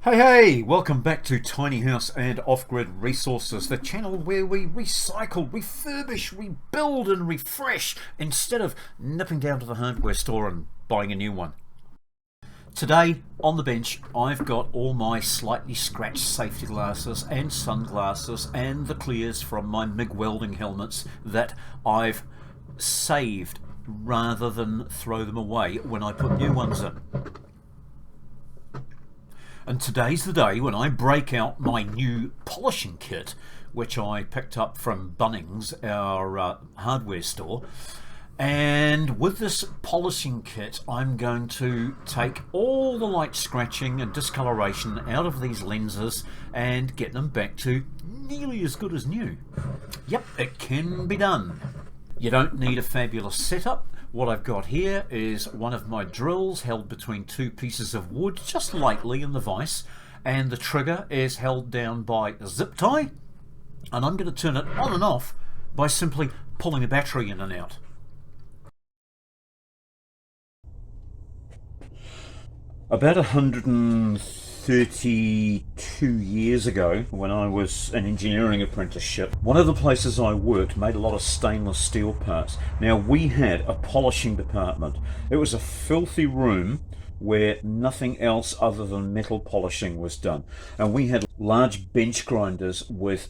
Hey, welcome back to Tiny House and Off-Grid Resources, the channel where we recycle, refurbish, rebuild and refresh instead of nipping down to the hardware store and buying a new one. Today on the bench I've got all my slightly scratched safety glasses and sunglasses and the clears from my MIG welding helmets that I've saved rather than throw them away when I put new ones in. And today's the day when I break out my new polishing kit, which I picked up from Bunnings, our hardware store. And with this polishing kit, I'm going to take all the light scratching and discoloration out of these lenses and get them back to nearly as good as new. Yep, it can be done. You don't need a fabulous setup. What I've got here is one of my drills held between two pieces of wood just lightly in the vise, and the trigger is held down by a zip tie, and I'm going to turn it on and off by simply pulling a battery in and out. About 132 years ago, when I was an engineering apprenticeship, one of the places I worked made a lot of stainless steel parts. Now, we had a polishing department. It was a filthy room where nothing else other than metal polishing was done. And we had large bench grinders with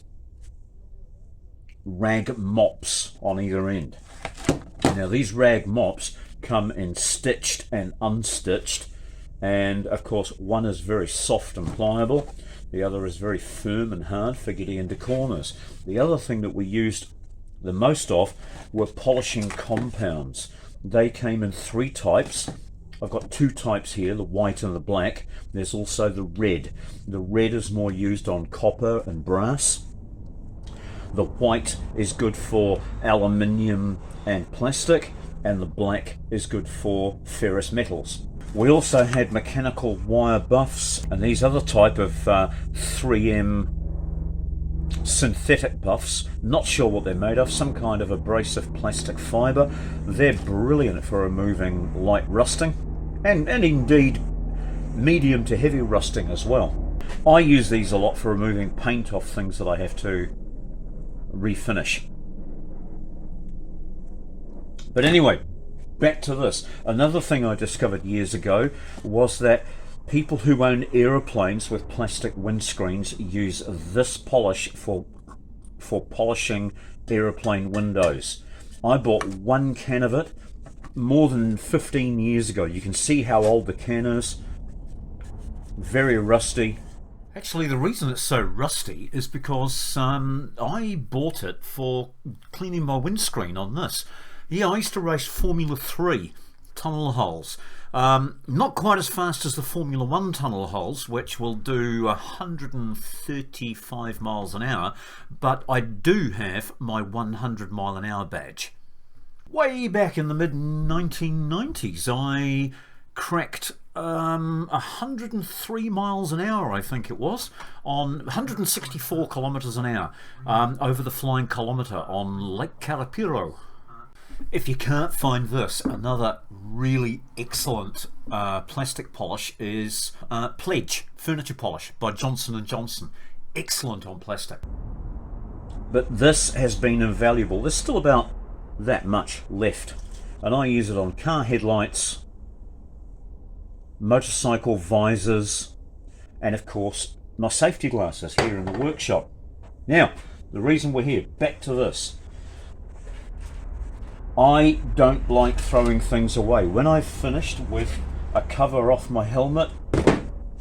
rag mops on either end. Now, these rag mops come in stitched and unstitched. And of course, one is very soft and pliable, the other is very firm and hard for getting into corners. The other thing that we used the most of were polishing compounds. They came in three types. I've got two types here, the white and the black. There's also the red. The red is more used on copper and brass. The white is good for aluminium and plastic, and the black is good for ferrous metals. We also had mechanical wire buffs, and these other type of 3M synthetic buffs, not sure what they're made of, some kind of abrasive plastic fibre. They're brilliant for removing light rusting, and indeed medium to heavy rusting as well. I use these a lot for removing paint off things that I have to refinish. But anyway, back to this. Another thing I discovered years ago was that people who own aeroplanes with plastic windscreens use this polish for polishing aeroplane windows. I bought one can of it more than 15 years ago. You can see how old the can is. Very rusty. Actually, the reason it's so rusty is because I bought it for cleaning my windscreen on this. Yeah, I used to race Formula 3 tunnel holes. Not quite as fast as the Formula 1 tunnel holes, which will do 135 miles an hour, but I do have my 100 mile an hour badge. Way back in the mid-1990s, I cracked 103 miles an hour, I think it was, on 164 kilometers an hour over the flying kilometer on Lake Carapiro. If you can't find this, another really excellent plastic polish is Pledge furniture polish by Johnson & Johnson. Excellent on plastic. But this has been invaluable. There's still about that much left, and I use it on car headlights, motorcycle visors, and of course my safety glasses here in the workshop. Now, the reason we're here, back to this. I don't like throwing things away. When I've finished with a cover off my helmet,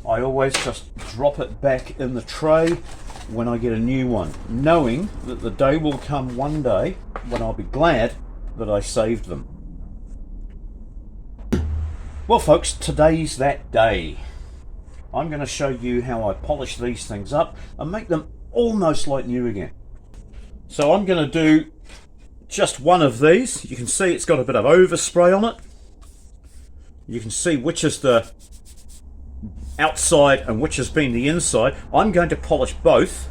I always just drop it back in the tray when I get a new one, knowing that the day will come one day when I'll be glad that I saved them. Well folks, today's that day. I'm going to show you how I polish these things up and make them almost like new again. So I'm going to do just one of these. You can see it's got a bit of overspray on it. You can see which is the outside and which has been the inside. I'm going to polish both.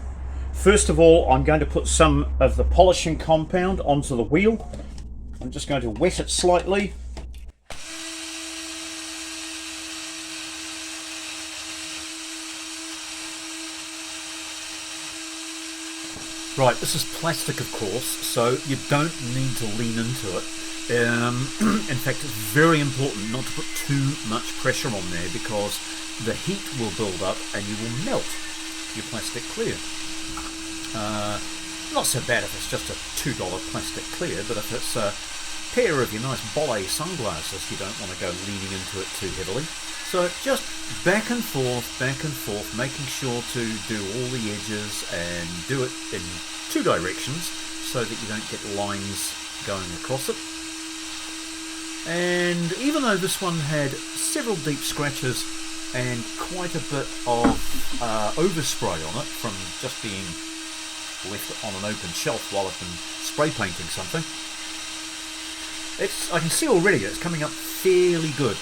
First of all, I'm going to put some of the polishing compound onto the wheel. I'm just going to wet it slightly. Right, this is plastic, of course, so you don't need to lean into it. In fact, it's very important not to put too much pressure on there, because the heat will build up and you will melt your plastic clear. Not so bad if it's just a $2 plastic clear, but if it's a pair of your nice Bolle sunglasses, you don't want to go leaning into it too heavily. So just back and forth, making sure to do all the edges and do it in two directions so that you don't get lines going across it. And even though this one had several deep scratches and quite a bit of overspray on it from just being left on an open shelf while I've been spray painting something, I can see already it's coming up fairly good.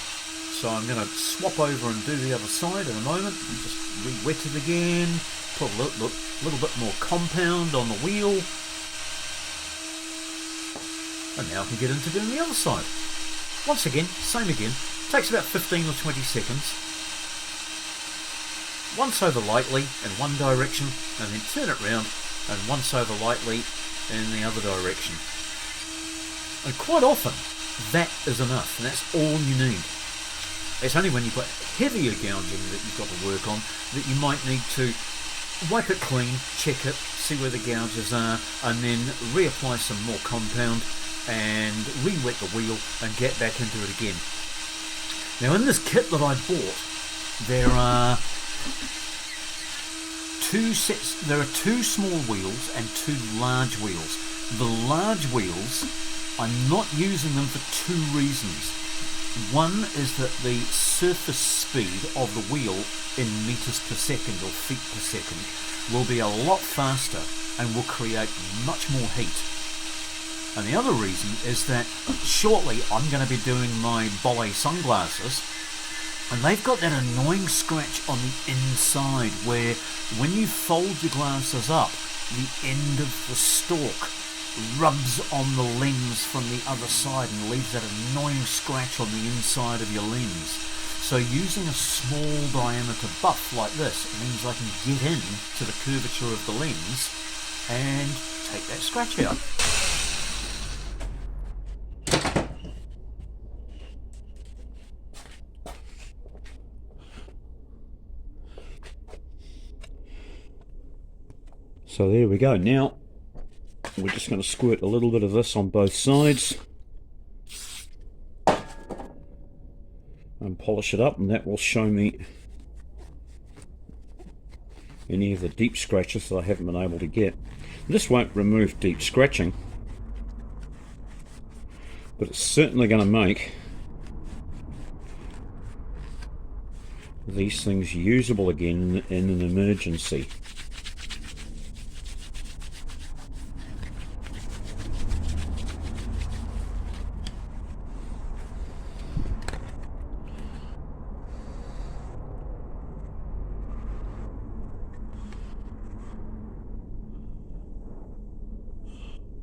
So I'm going to swap over and do the other side in a moment and just re-wet it again, put a little bit more compound on the wheel, and now I can get into doing the other side. Once again, same again, takes about 15 or 20 seconds. Once over lightly in one direction and then turn it round, and once over lightly in the other direction. And quite often that is enough, and that's all you need. It's only when you've got heavier gouging that you've got to work on that you might need to wipe it clean, check it, see where the gouges are, and then reapply some more compound and re-wet the wheel and get back into it again. Now in this kit that I bought, there are two small wheels and two large wheels. The large wheels, I'm not using them for two reasons. One is that the surface speed of the wheel in meters per second or feet per second will be a lot faster and will create much more heat. And the other reason is that shortly I'm going to be doing my Bolle sunglasses, and they've got that annoying scratch on the inside where when you fold your glasses up, the end of the stalk rubs on the lens from the other side and leaves that annoying scratch on the inside of your lens. So using a small diameter buff like this means I can get in to the curvature of the lens and take that scratch out. So there we go. Now we're just going to squirt a little bit of this on both sides and polish it up, and that will show me any of the deep scratches that I haven't been able to get. This won't remove deep scratching, but it's certainly going to make these things usable again in an emergency.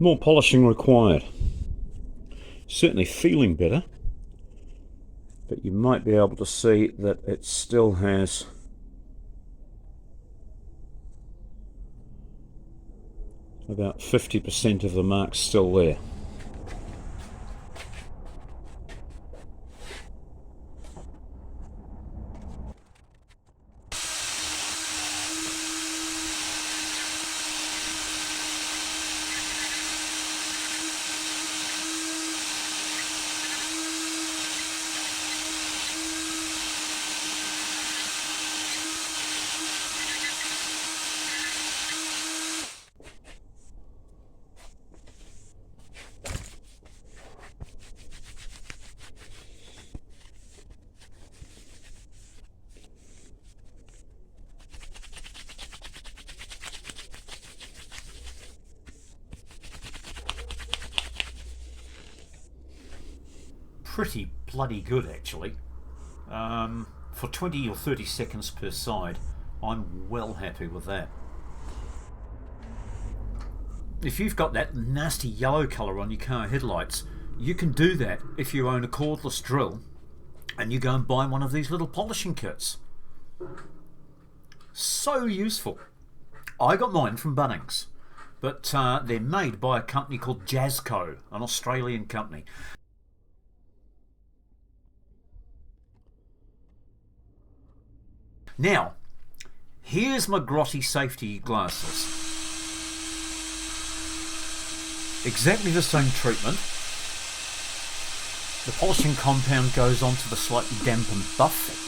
More polishing required. Certainly feeling better, but you might be able to see that it still has about 50% of the marks still there. Pretty bloody good actually. For 20 or 30 seconds per side, I'm well happy with that. If you've got that nasty yellow colour on your car headlights, you can do that if you own a cordless drill and you go and buy one of these little polishing kits. So useful. I got mine from Bunnings, but they're made by a company called Jazzco, an Australian company. Now, here's my grotty safety glasses. Exactly the same treatment. The polishing compound goes onto the slightly dampened buff.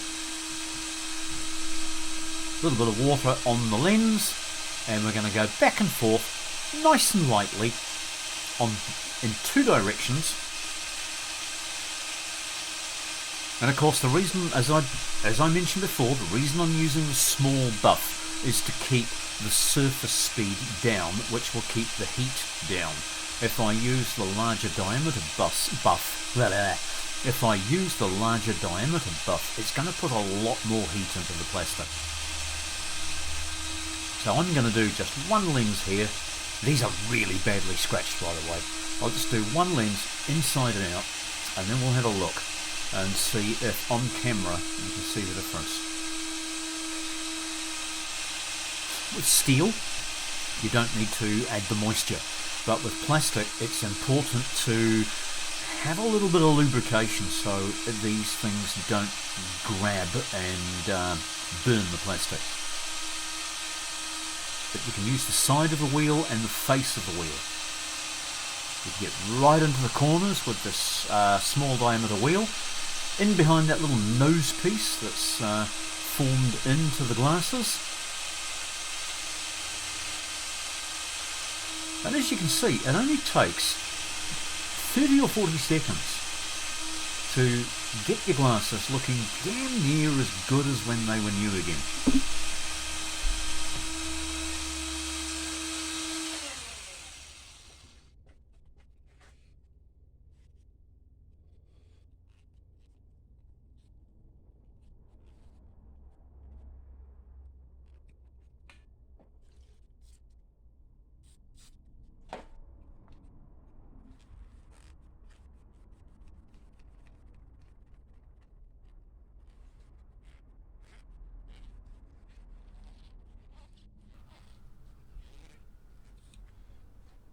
A little bit of water on the lens, and we're going to go back and forth nice and lightly in two directions. And of course, the reason, as I mentioned before, the reason I'm using the small buff is to keep the surface speed down, which will keep the heat down. If I use the larger diameter if I use the larger diameter buff, it's going to put a lot more heat into the plastic. So I'm going to do just one lens here. These are really badly scratched, by the way. I'll just do one lens inside and out, and then we'll have a look and see if on camera you can see the difference. With steel, you don't need to add the moisture, but with plastic it's important to have a little bit of lubrication so these things don't grab and burn the plastic. But you can use the side of the wheel and the face of the wheel. You can get right into the corners with this small diameter wheel, in behind that little nose piece that's formed into the glasses. And as you can see, it only takes 30 or 40 seconds to get your glasses looking damn near as good as when they were new again.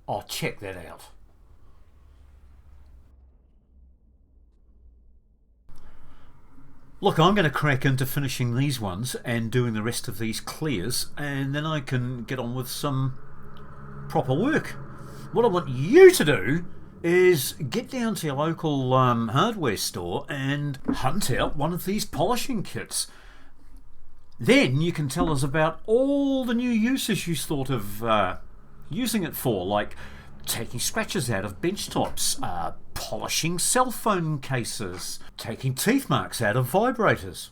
Oh, check that out. Look, I'm going to crack into finishing these ones and doing the rest of these clears, and then I can get on with some proper work. What I want you to do is get down to your local hardware store and hunt out one of these polishing kits. Then you can tell us about all the new uses you thought of using it for, like taking scratches out of bench tops, polishing cell phone cases, taking teeth marks out of vibrators.